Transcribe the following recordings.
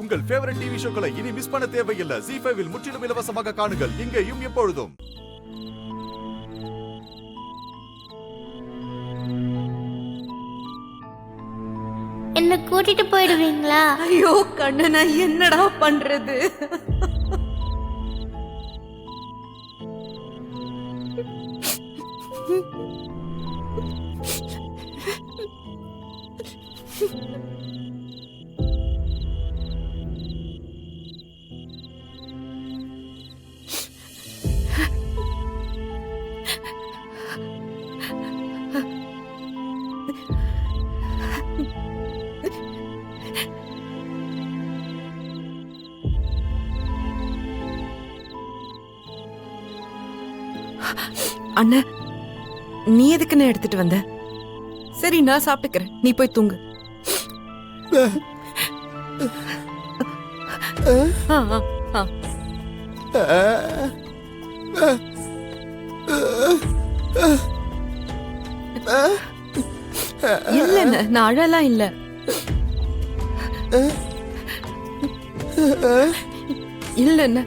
உங்கள் favourite TV ஷோக்களை இனி miss பண்ண தேவையில்லை. ZEE5 இல் முற்றிலும் இலவசமாக காணுங்கள். இங்கேயும் எப்பொழுதும். என்ன கூட்டிட்டு போயிடுவீங்களா? ஐயோ கண்ணு, நான் என்னடா பண்றது? அண்ணா, நீ எதுக்குன்னு எடுத்துட்டு வந்த? சரி, நான் சாப்பிட்டுக்கிறேன், நீ போய் தூங்கு. இல்ல, நான் அழலாம் இல்ல. இல்ல,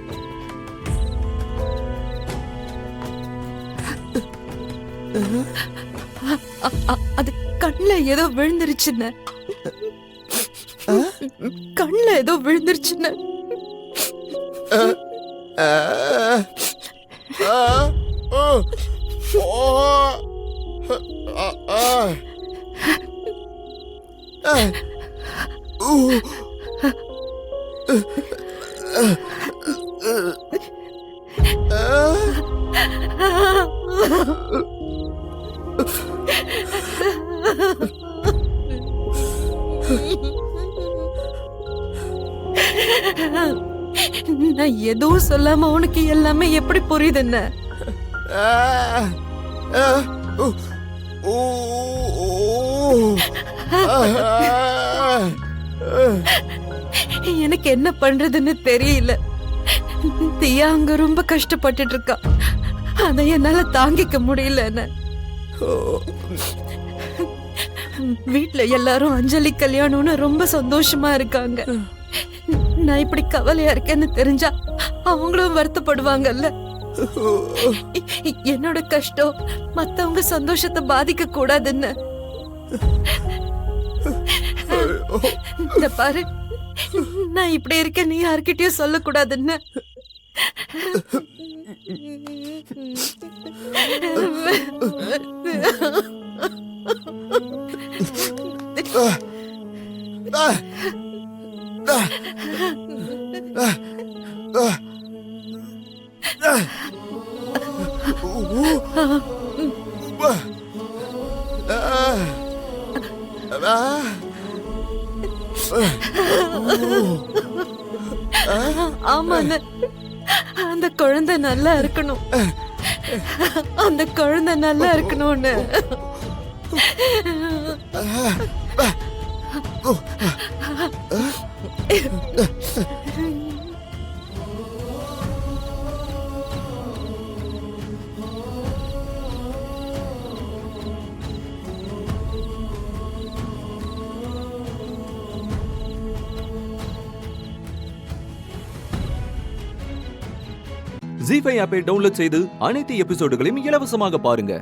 அது கண்ணுல ஏதோ விழுந்துருச்சுன்னு. கண்ணுல ஏதோ விழுந்துருச்சுன்னு. நான் எதுவும் சொல்லாம உனக்கு எல்லாமே எப்படி புரியுது? என்ன எனக்கு என்ன பண்றதுன்னு தெரியல. தியா அங்க ரொம்ப கஷ்டப்பட்டுட்டு இருக்கா, அதை என்னால தாங்கிக்க முடியல. வீட்டுல எல்லாரும் அஞ்சலி கல்யாணம்னு ரொம்ப சந்தோஷமா இருக்காங்க. நான் இப்படி கவலையா இருக்கேன்னு தெரிஞ்சா அவங்களும் வருத்தப்படுவாங்கல்ல. என்னோட கஷ்டம் மத்தவங்க சந்தோஷத்தை பாதிக்க கூடாதுன்னு. இந்த பாரு, நான் இப்படி இருக்கேன், நீ யார்கிட்டயும் சொல்லக்கூடாதுன்னு. ஆமாண்ண, அந்த குழந்தை நல்லா இருக்கணும், அந்த குழந்தை நல்லா இருக்கணும்னு. ZEE5 ஆப்பை டவுன்லோட் செய்து அனைத்து எபிசோடுகளையும் இலவசமாக பாருங்க.